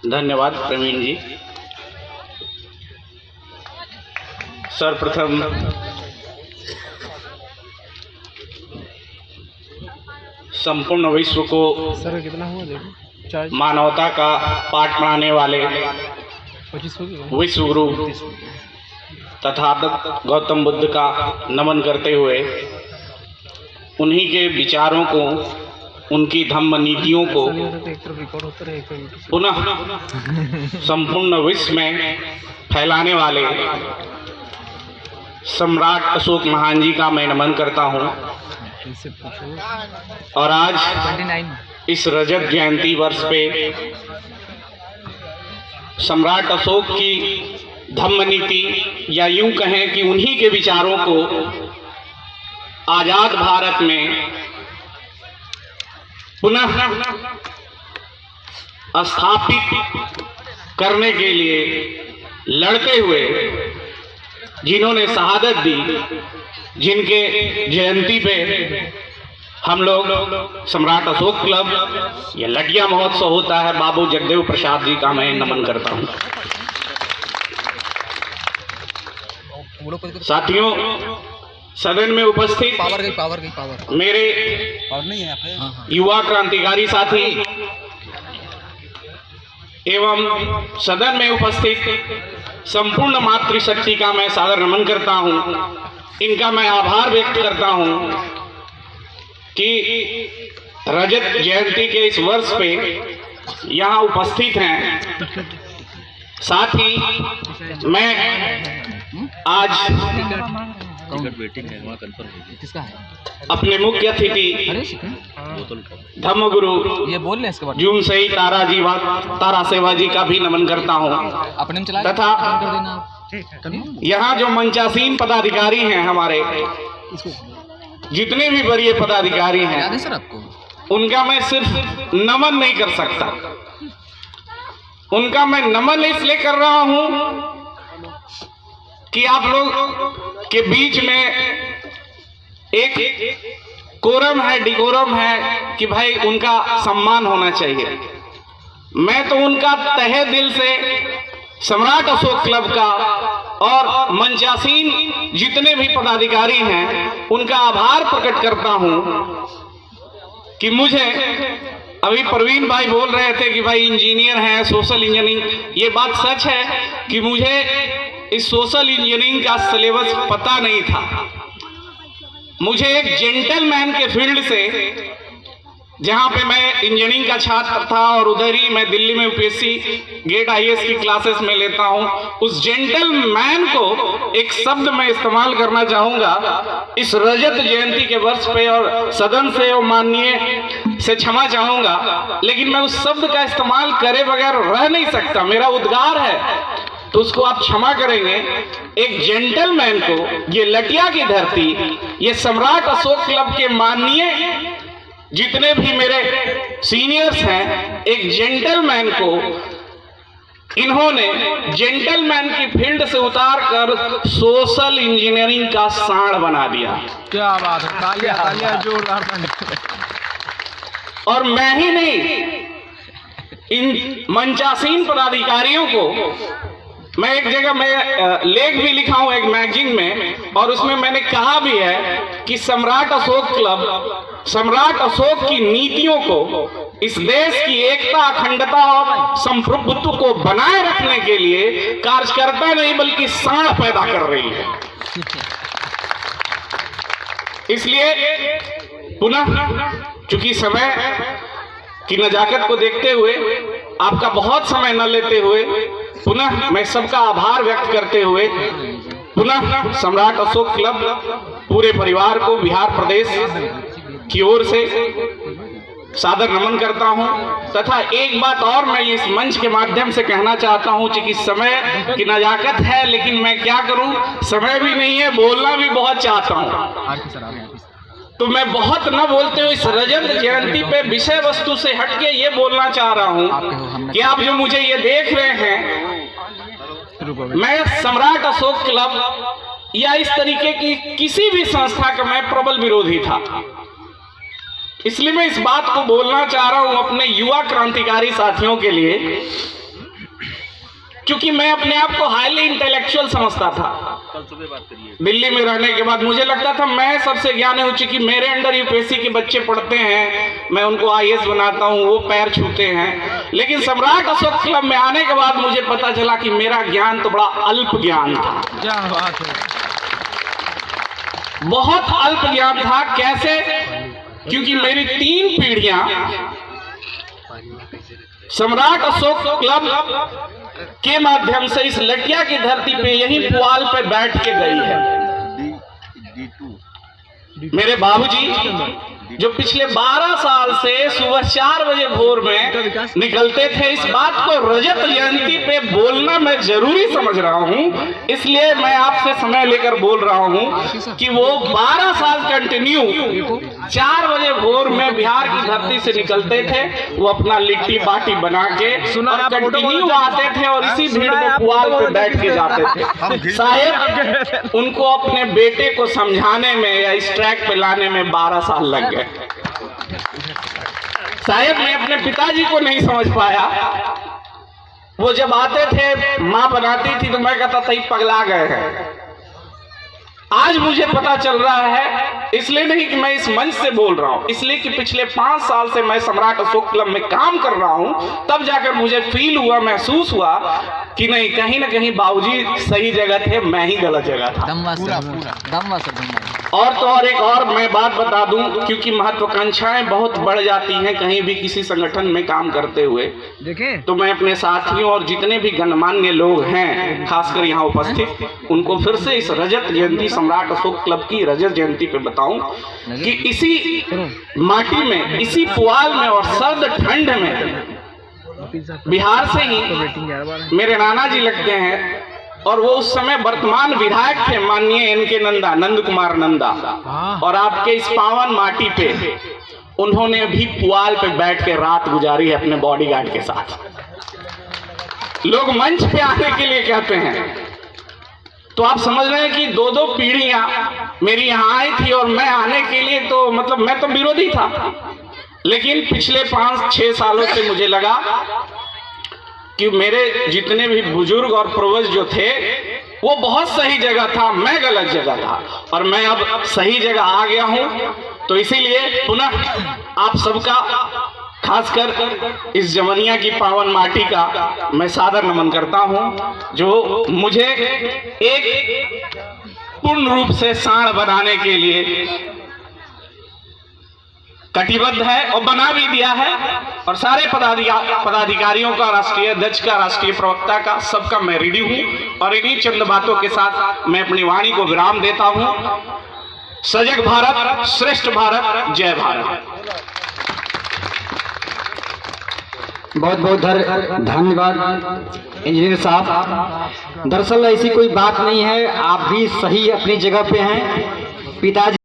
धन्यवाद प्रवीण जी। सर्वप्रथम संपूर्ण विश्व को मानवता का पाठ पढ़ाने वाले विश्व गुरु तथागत गौतम बुद्ध का नमन करते हुए उन्हीं के विचारों को, उनकी धम्म नीतियों को पुनः संपूर्ण विश्व में फैलाने वाले सम्राट अशोक महान जी का मैं नमन करता हूँ। और आज इस रजत जयंती वर्ष पे सम्राट अशोक की धम्म नीति या यूं कहें कि उन्हीं के विचारों को आजाद भारत में पुनः स्थापित करने के लिए लड़ते हुए जिन्होंने शहादत दी, जिनके जयंती पे हम लोग सम्राट अशोक क्लब या लटिया महोत्सव होता है, बाबू जगदेव प्रसाद जी का मैं नमन करता हूं। साथियों, सदन में उपस्थित मेरे युवा क्रांतिकारी साथी एवं सदन में उपस्थित संपूर्ण मातृशक्ति का मैं सादर नमन करता हूं। इनका मैं आभार व्यक्त करता हूं कि रजत जयंती के इस वर्ष पे यहाँ उपस्थित हैं। साथ ही मैं आज अपने मुख्य अतिथि धम्मगुरु जून सही तारा सेवा जी का भी नमन करता हूँ तथा यहाँ जो मंचासीन पदाधिकारी हैं, हमारे जितने भी वरीय पदाधिकारी हैं, उनका मैं सिर्फ नमन नहीं कर सकता। उनका मैं नमन इसलिए कर रहा हूँ कि आप लोग के बीच में एक कोरम है, डिकोरम है कि भाई उनका सम्मान होना चाहिए। मैं तो उनका तहे दिल से सम्राट अशोक क्लब का और मंचासीन जितने भी पदाधिकारी हैं उनका आभार प्रकट करता हूं कि मुझे अभी प्रवीण भाई बोल रहे थे कि भाई इंजीनियर हैं, सोशल इंजीनियरिंग। ये बात सच है कि मुझे इस सोशल इंजीनियरिंग का सिलेबस पता नहीं था। मुझे एक जेंटलमैन के फील्ड से, जहां पे मैं इंजीनियरिंग का छात्र था और उधर ही मैं दिल्ली में यूपीएससी गेट आईएएस की क्लासेस में लेता हूं, उस जेंटलमैन को एक शब्द मैं इस्तेमाल करना चाहूंगा इस रजत जयंती के वर्ष पे, और सदन से और माननीय से क्षमा चाहूंगा, लेकिन मैं उस शब्द का इस्तेमाल करे बगैर रह नहीं सकता। मेरा उद्गार है तो उसको आप क्षमा करेंगे। एक जेंटलमैन को, ये लटिया की धरती, ये सम्राट अशोक क्लब के माननीय जितने भी मेरे सीनियर्स हैं, एक जेंटलमैन को इन्होंने जेंटलमैन की फील्ड से उतार कर सोशल इंजीनियरिंग का सांड बना दिया। क्या बात है, तालियां तालियां जोरदार। और मैं ही नहीं, इन मंचासीन पदाधिकारियों को मैं एक जगह मैं लेख भी लिखा हूं एक मैगजीन में, और उसमें मैंने कहा भी है कि सम्राट अशोक क्लब सम्राट अशोक की नीतियों को, इस देश की एकता, अखंडता और संप्रभुत्व को बनाए रखने के लिए कार्यकर्ता नहीं बल्कि सांड पैदा कर रही है। इसलिए पुनः चूंकि समय की नजाकत को देखते हुए, आपका बहुत समय न लेते हुए, पुनः मैं सबका आभार व्यक्त करते हुए पुनः सम्राट अशोक क्लब पूरे परिवार को बिहार प्रदेश की ओर से सादर नमन करता हूं। तथा एक बात और मैं इस मंच के माध्यम से कहना चाहता हूं कि समय की नजाकत है, लेकिन मैं क्या करूं, समय भी नहीं है, बोलना भी बहुत चाहता हूं। तो मैं बहुत न बोलते हुए इस रजत जयंती पे विषय वस्तु से हटके ये बोलना चाह रहा हूं कि आप जो मुझे ये देख रहे हैं, मैं सम्राट अशोक क्लब या इस तरीके की किसी भी संस्था का मैं प्रबल विरोधी था। इसलिए मैं इस बात को बोलना चाह रहा हूं अपने युवा क्रांतिकारी साथियों के लिए क्योंकि मैं अपने आप को हाईली इंटेलेक्चुअल समझता था। दिल्ली में रहने के बाद मुझे लगता था मैं सबसे ज्ञानी हूं, चूंकि मेरे अंडर यूपीएससी के बच्चे पढ़ते हैं, मैं उनको आईएएस बनाता हूं, वो पैर छूते हैं। लेकिन सम्राट अशोक क्लब में आने के बाद मुझे पता चला कि मेरा ज्ञान तो बड़ा अल्प ज्ञान था। क्या बात है। बहुत अल्प ज्ञान था। कैसे? क्योंकि मेरी 3 पीढ़ियां सम्राट अशोक क्लब के माध्यम से इस लटिया की धरती पे यही पुआल पे बैठ के गई है। मेरे बाबूजी जो पिछले 12 साल से सुबह 4 बजे भोर में निकलते थे, इस बात को रजत जयंती पे बोलना मैं जरूरी समझ रहा हूं, इसलिए मैं आपसे समय लेकर बोल रहा हूं कि वो 12 साल कंटिन्यू 4 बजे भोर में बिहार की धरती से निकलते थे। वो अपना लिट्टी बाटी बना के और कंटिन्यू आते थे और इसी भीड़ में पुआल पे बैठ के जाते थे। शायद उनको अपने बेटे को समझाने में या इस ट्रैक पे लाने में 12 साल लग गए। शायद मैं अपने पिताजी को नहीं समझ पाया। वो जब आते थे, माँ बनाती थी तो मैं कहता था ये पगला गए हैं। आज मुझे पता चल रहा है, इसलिए नहीं कि मैं इस मंच से बोल रहा हूं, इसलिए कि पिछले 5 साल से मैं सम्राट अशोक क्लब में काम कर रहा हूं। तब जाकर मुझे फील हुआ, महसूस हुआ कि नहीं, कहीं ना कहीं बाबूजी सही जगह थे, मैं ही गलत जगह था। और तो और एक और मैं बात बता दूं, क्योंकि महत्वाकांक्षाएं बहुत बढ़ जाती हैं कहीं भी किसी संगठन में काम करते हुए, तो मैं अपने साथियों और जितने भी गणमान्य लोग हैं, खासकर यहाँ उपस्थित, उनको फिर से इस रजत जयंती, सम्राट अशोक क्लब की रजत जयंती पे बताऊं कि इसी माटी में, इसी पुआल में और सर्द ठंड में बिहार से ही मेरे नाना जी लगते हैं, और वो उस समय वर्तमान विधायक थे माननीय इनके नंदा, नंद कुमार नंदा। और आपके इस पावन माटी पे उन्होंने भी पुआल पे बैठ के रात गुजारी है अपने बॉडीगार्ड के साथ। लोग मंच पे आने के लिए कहते हैं, तो आप समझ रहे हैं कि 2-2 पीढ़ियां मेरी यहाँ आई थी और मैं आने के लिए तो मतलब मैं तो विरोधी था। लेकिन पिछले 5-6 सालों से मुझे लगा कि मेरे जितने भी बुजुर्ग और पूर्वज जो थे वो बहुत सही जगह था, मैं गलत जगह था, और मैं अब सही जगह आ गया हूं। तो इसीलिए पुनः आप सबका, खासकर इस जमनिया की पावन माटी का मैं सादर नमन करता हूं, जो मुझे एक पूर्ण रूप से सांड बनाने के लिए कटिबद्ध है और बना भी दिया है। और सारे पदाधिकारियों का, राष्ट्रीय अध्यक्ष का, राष्ट्रीय प्रवक्ता का, सबका मैं रेडी हूं। और इन्हीं चंद बातों के साथ मैं अपनी वाणी को विराम देता हूं। सजग भारत, श्रेष्ठ भारत, जय भारत। बहुत बहुत धन्यवाद इंजीनियर साहब। दरअसल ऐसी कोई बात नहीं है, आप भी सही अपनी जगह पे हैं। पिताजी